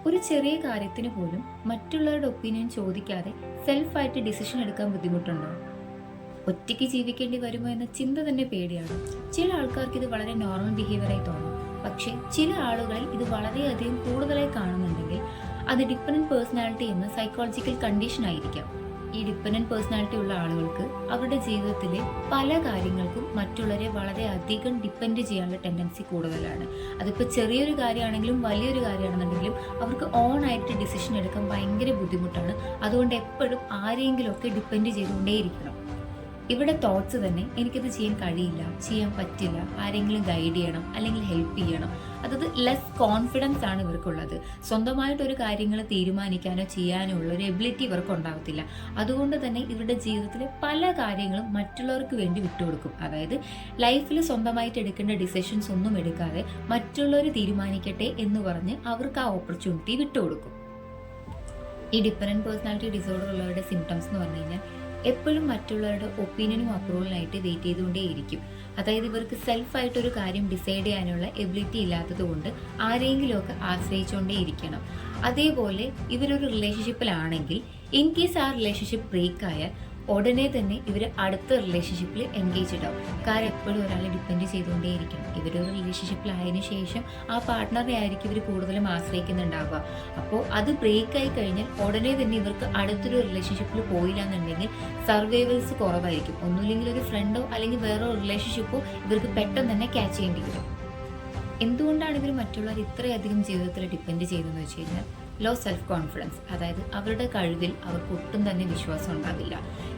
ഒരു ചെറിയ കാര്യത്തിന് പോലും മറ്റുള്ളവരുടെ ഒപ്പീനിയൻ ചോദിക്കാതെ സെൽഫായിട്ട് ഡിസിഷൻ എടുക്കാൻ ബുദ്ധിമുട്ടുണ്ടോ? ഒറ്റയ്ക്ക് ജീവിക്കേണ്ടി വരുമോ എന്ന ചിന്ത തന്നെ പേടിയാണ്. ചില ആൾക്കാർക്ക് ഇത് വളരെ നോർമൽ ബിഹേവിയറായി തോന്നും. പക്ഷേ ചില ആളുകളിൽ ഇത് വളരെയധികം കൂടുതലായി കാണുന്നുണ്ടെങ്കിൽ അത് ഡിപ്പെൻഡന്റ് പേഴ്സണാലിറ്റി എന്ന സൈക്കോളജിക്കൽ കണ്ടീഷൻ ആയിരിക്കാം. ഈ ഡിപ്പെൻഡന്റ് പേഴ്സണാലിറ്റി ഉള്ള ആളുകൾക്ക് അവരുടെ ജീവിതത്തിലെ പല കാര്യങ്ങൾക്കും മറ്റുള്ളവരെ വളരെയധികം ഡിപ്പെൻഡ് ചെയ്യാനുള്ള ടെൻഡൻസി കൂടുതലാണ്. അതിപ്പോൾ ചെറിയൊരു കാര്യമാണെങ്കിലും വലിയൊരു കാര്യമാണെന്നുണ്ടെങ്കിലും അവർക്ക് ഓൺ ആയിട്ട് ഡിസിഷൻ എടുക്കാൻ ഭയങ്കര ബുദ്ധിമുട്ടാണ്. അതുകൊണ്ട് എപ്പോഴും ആരെങ്കിലുമൊക്കെ ഡിപ്പെൻഡ് ചെയ്തുകൊണ്ടേയിരിക്കണം. ഇവിടെ തോട്ട്സ് തന്നെ എനിക്കത് ചെയ്യാൻ കഴിയില്ല, ചെയ്യാൻ പറ്റില്ല, ആരെങ്കിലും ഗൈഡ് ചെയ്യണം അല്ലെങ്കിൽ ഹെൽപ്പ് ചെയ്യണം. അതായത് ലെസ് കോൺഫിഡൻസ് ആണ് ഇവർക്കുള്ളത്. സ്വന്തമായിട്ടൊരു കാര്യങ്ങൾ തീരുമാനിക്കാനോ ചെയ്യാനോ ഉള്ള ഒരു എബിലിറ്റി ഇവർക്ക് ഉണ്ടാവത്തില്ല. അതുകൊണ്ട് തന്നെ ഇവരുടെ ജീവിതത്തിലെ പല കാര്യങ്ങളും മറ്റുള്ളവർക്ക് വേണ്ടി വിട്ടുകൊടുക്കും. അതായത് ലൈഫിൽ സ്വന്തമായിട്ട് എടുക്കേണ്ട ഡിസിഷൻസ് ഒന്നും എടുക്കാതെ മറ്റുള്ളവർ തീരുമാനിക്കട്ടെ എന്ന് പറഞ്ഞ് അവർക്ക് ആ ഓപ്പർച്യൂണിറ്റി വിട്ടുകൊടുക്കും. ഈ ഡിപ്പെൻഡന്റ് പേഴ്സണാലിറ്റി ഡിസോർഡർ ഉള്ളവരുടെ സിംറ്റംസ് എന്ന് പറഞ്ഞു കഴിഞ്ഞാൽ എപ്പോഴും മറ്റുള്ളവരുടെ ഒപ്പീനിയനും അപ്രൂവലിനായിട്ട് വെയിറ്റ് ചെയ്തുകൊണ്ടേയിരിക്കും. അതായത് ഇവർക്ക് സെൽഫായിട്ട് ഒരു കാര്യം ഡിസൈഡ് ചെയ്യാനുള്ള എബിലിറ്റി ഇല്ലാത്തത് കൊണ്ട് ആരെങ്കിലുമൊക്കെ ആശ്രയിച്ചുകൊണ്ടേയിരിക്കണം. അതേപോലെ ഇവരൊരു റിലേഷൻഷിപ്പിലാണെങ്കിൽ ഇൻ കേസ് ആ റിലേഷൻഷിപ്പ് ബ്രേക്ക് ആയാൽ ഉടനെ തന്നെ ഇവർ അടുത്ത റിലേഷൻഷിപ്പിൽ എൻഗേജ്ഡ് ആവും. കാരണം എപ്പോഴും ഒരാളെ ഡിപ്പെൻഡ് ചെയ്തുകൊണ്ടേയിരിക്കണം. ഇവരൊരു റിലേഷൻഷിപ്പിലായതിനു ശേഷം ആ പാർട്ട്ണറെ ആയിരിക്കും ഇവർ കൂടുതലും ആശ്രയിക്കുന്നുണ്ടാവുക. അപ്പോൾ അത് ബ്രേക്ക് ആയി കഴിഞ്ഞാൽ ഉടനെ തന്നെ ഇവർക്ക് അടുത്തൊരു റിലേഷൻഷിപ്പിൽ പോയില്ല എന്നുണ്ടെങ്കിൽ സർവൈവൽസ് കുറവായിരിക്കും. ഒന്നുമില്ലെങ്കിൽ ഒരു ഫ്രണ്ടോ അല്ലെങ്കിൽ വേറെ റിലേഷൻഷിപ്പോ ഇവർക്ക് പെട്ടെന്ന് തന്നെ ക്യാച്ച് ചെയ്യേണ്ടി വരും. എന്തുകൊണ്ടാണ് ഇവർ മറ്റുള്ളവർ ഇത്രയധികം ജീവിതത്തിൽ ഡിപ്പെൻഡ് ചെയ്തതെന്ന് വെച്ച് കഴിഞ്ഞാൽ ലോ സെൽഫ് കോൺഫിഡൻസ്. അതായത് അവരുടെ കഴിവിൽ അവർക്ക് ഒട്ടും തന്നെ വിശ്വാസം ഉണ്ടാവില്ല.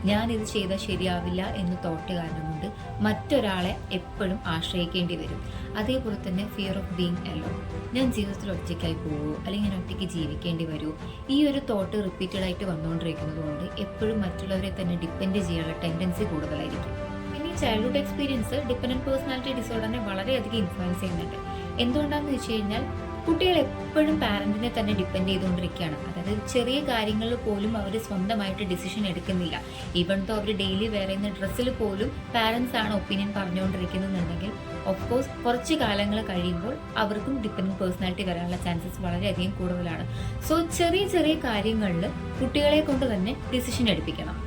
ഞാനിത് ചെയ്താൽ ശരിയാവില്ല എന്ന് തോട്ട് കാരണം കൊണ്ട് മറ്റൊരാളെ എപ്പോഴും ആശ്രയിക്കേണ്ടി വരും. അതേപോലെ തന്നെ ഫിയർ ഓഫ് ബീങ് അലോൺ. ഞാൻ ജീവിതത്തിൽ ഒറ്റയ്ക്കായി പോവുമോ അല്ലെങ്കിൽ ഞാൻ ഒറ്റയ്ക്ക് ജീവിക്കേണ്ടി വരുമോ, ഈ ഒരു തോട്ട് റിപ്പീറ്റഡ് ആയിട്ട് വന്നുകൊണ്ടിരിക്കുന്നത് കൊണ്ട് എപ്പോഴും മറ്റുള്ളവരെ തന്നെ ഡിപ്പെൻഡ് ചെയ്യാനുള്ള ടെൻഡൻസി കൂടുതലായിരിക്കും. പിന്നെ ഈ ചൈൽഡ്ഹുഡ് എക്സ്പീരിയൻസ് ഡിപ്പെൻഡന്റ് പേഴ്സണാലിറ്റി ഡിസോർഡറിനെ വളരെയധികം ഇൻഫ്ലുവൻസ് ചെയ്യുന്നുണ്ട്. എന്തുകൊണ്ടാണെന്ന് വെച്ച് കഴിഞ്ഞാൽ കുട്ടികൾ എപ്പോഴും പാരന്റിനെ തന്നെ ഡിപ്പെൻഡ് ചെയ്തുകൊണ്ടിരിക്കുകയാണ്. അതായത് ചെറിയ കാര്യങ്ങളിൽ പോലും അവർ സ്വന്തമായിട്ട് ഡിസിഷൻ എടുക്കുന്നില്ല. ഈവൻ തോ അവർ ഡെയിലി വെയർ ചെയ്യുന്ന ഡ്രസ്സിൽ പോലും പാരന്റ്സ് ആണ് ഒപ്പീനിയൻ പറഞ്ഞുകൊണ്ടിരിക്കുന്നുണ്ടെങ്കിൽ ഓഫ്കോഴ്സ് കുറച്ച് കാലങ്ങൾ കഴിയുമ്പോൾ അവർക്കും ഡിപ്പെൻഡന്റ് പേഴ്സണാലിറ്റി വരാനുള്ള ചാൻസസ് വളരെയധികം കൂടുതലാണ്. സോ ചെറിയ ചെറിയ കാര്യങ്ങളിൽ കുട്ടികളെ കൊണ്ട് തന്നെ ഡിസിഷൻ എടുപ്പിക്കണം.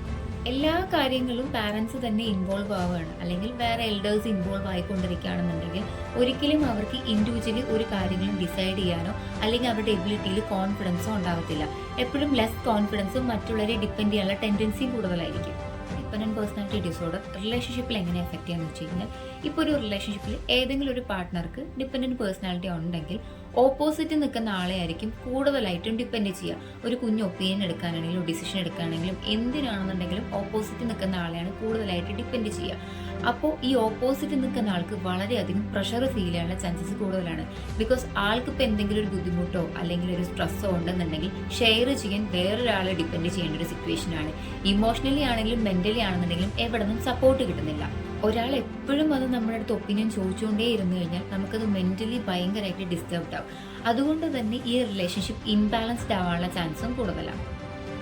എല്ലാ കാര്യങ്ങളും പാരൻസ് തന്നെ ഇൻവോൾവ് ആവുകയാണ് അല്ലെങ്കിൽ വേറെ എൽഡേഴ്സ് ഇൻവോൾവ് ആയിക്കൊണ്ടിരിക്കുകയാണെന്നുണ്ടെങ്കിൽ ഒരിക്കലും അവർക്ക് ഇൻഡിവിജ്വലി ഒരു കാര്യങ്ങളും ഡിസൈഡ് ചെയ്യാനോ അല്ലെങ്കിൽ അവരുടെ എബിലിറ്റിയിൽ കോൺഫിഡൻസോ ഉണ്ടാവത്തില്ല. എപ്പോഴും ലെസ് കോൺഫിഡൻസും മറ്റുള്ളവരെ ഡിപ്പെൻഡ് ചെയ്യാനുള്ള ടെൻഡൻസിയും കൂടുതലായിരിക്കും. ഡിപ്പെൻഡന്റ് പേഴ്സണാലിറ്റി ഡിസോർഡർ റിലേഷൻഷിപ്പിൽ എങ്ങനെ എഫക്ട് ചെയ്യാന്ന് വെച്ച് കഴിഞ്ഞാൽ ഇപ്പോൾ ഒരു റിലേഷൻഷിപ്പിൽ ഏതെങ്കിലും ഒരു പാർട്ട്ണർക്ക് ഡിപ്പെൻഡന്റ് പേഴ്സണാലിറ്റി ഉണ്ടെങ്കിൽ ഓപ്പോസിറ്റ് നിൽക്കുന്ന ആളെ ആയിരിക്കും കൂടുതലായിട്ടും ഡിപ്പെൻഡ് ചെയ്യുക. ഒരു കുഞ്ഞ് ഒപ്പീനിയൻ എടുക്കാനാണെങ്കിലും ഡിസിഷൻ എടുക്കാനാണെങ്കിലും എന്തിനാണെന്നുണ്ടെങ്കിലും ഓപ്പോസിറ്റ് നിൽക്കുന്ന ആളെയാണ് കൂടുതലായിട്ട് ഡിപ്പെൻഡ് ചെയ്യുക. അപ്പോൾ ഈ ഓപ്പോസിറ്റ് നിൽക്കുന്ന ആൾക്ക് വളരെയധികം പ്രഷർ ഫീൽ ചെയ്യാനുള്ള ചാൻസസ് കൂടുതലാണ്. ബിക്കോസ് ആൾക്ക് ഇപ്പോൾ എന്തെങ്കിലും ഒരു ബുദ്ധിമുട്ടോ അല്ലെങ്കിൽ ഒരു സ്ട്രെസ്സോ ഉണ്ടെന്നുണ്ടെങ്കിൽ ഷെയർ ചെയ്യാൻ വേറൊരാളെ ഡിപ്പെൻഡ് ചെയ്യേണ്ട ഒരു സിറ്റുവേഷനാണ്. ഇമോഷണലി ആണെങ്കിലും മെന്റലി ആണെന്നുണ്ടെങ്കിലും എവിടെ നിന്നും സപ്പോർട്ട് കിട്ടുന്നില്ല. ഒരാൾ എപ്പോഴും അത് നമ്മുടെ അടുത്ത് ഒപ്പീനിയൻ ചോദിച്ചുകൊണ്ടേ ഇരുന്നു കഴിഞ്ഞാൽ നമുക്കത് മെന്റലി ഭയങ്കരമായിട്ട് ഡിസ്റ്റർബ്ഡ് ആവും. അതുകൊണ്ട് തന്നെ ഈ റിലേഷൻഷിപ്പ് ഇംബാലൻസ്ഡ് ആവാനുള്ള ചാൻസും കൂടുതലാണ്.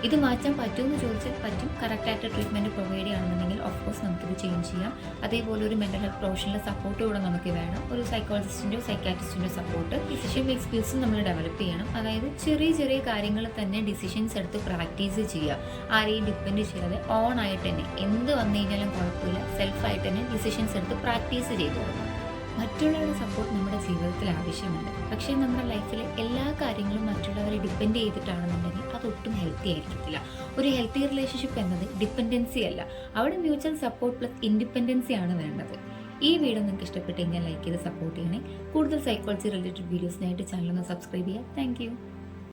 ഇത് മാറ്റാൻ പറ്റുമെന്ന് ചോദിച്ചാൽ പറ്റും. കറക്റ്റായിട്ട് ട്രീറ്റ്മെൻറ്റ് പ്രൊവൈഡ് ചെയ്യുകയാണെന്നുണ്ടെങ്കിൽ ഓഫ്കോഴ്സ് നമുക്കിത് ചേഞ്ച് ചെയ്യാം. അതേപോലെ ഒരു മെൻ്റൽ ഹെൽത്ത് പ്രൊഫഷണൽ സപ്പോർട്ട് കൂടെ നമുക്ക് വേണം. ഒരു സൈക്കോളജിസ്റ്റിൻ്റെയോ സൈക്കാട്രിസ്റ്റിൻ്റെയോ സപ്പോർട്ട്. ഡിസിഷൻ മേക്ക് സ്കിൽസും നമ്മൾ ഡെവലപ്പ് ചെയ്യണം. അതായത് ചെറിയ ചെറിയ കാര്യങ്ങൾ തന്നെ ഡിസിഷൻസ് എടുത്ത് പ്രാക്ടീസ് ചെയ്യുക. ആരെയും ഡിപ്പെൻഡ് ചെയ്യാതെ ഓൺ ആയിട്ട് തന്നെ എന്ത് വന്നു കഴിഞ്ഞാലും കുഴപ്പമില്ല, സെൽഫായിട്ട് തന്നെ ഡിസിഷൻസ് എടുത്ത് പ്രാക്ടീസ് ചെയ്തു കൊടുക്കുക. മറ്റുള്ളവരുടെ സപ്പോർട്ട് നമ്മുടെ ജീവിതത്തിൽ ആവശ്യമുണ്ട്. പക്ഷേ നമ്മുടെ ലൈഫിലെ എല്ലാ കാര്യങ്ങളും മറ്റുള്ളവരെ ഡിപ്പെൻഡ് ചെയ്തിട്ടാണെന്നുണ്ടെങ്കിൽ അതൊട്ടും ഹെൽത്തി ആയിരിക്കത്തില്ല. ഒരു ഹെൽത്തി റിലേഷൻഷിപ്പ് എന്നത് ഡിപ്പെൻഡൻസി അല്ല, അവിടെ മ്യൂച്വൽ സപ്പോർട്ട് പ്ലസ് ഇൻഡിപെൻഡൻസി ആണ് വേണ്ടത്. ഈ വീഡിയോ നിങ്ങൾക്ക് ഇഷ്ടപ്പെട്ടെങ്കിൽ ലൈക്ക് ചെയ്ത് സപ്പോർട്ട് ചെയ്യണേ. കൂടുതൽ സൈക്കോളജി റിലേറ്റഡ് വീഡിയോസിനായിട്ട് ചാനൽ ഒന്ന് സബ്സ്ക്രൈബ് ചെയ്യുക. താങ്ക്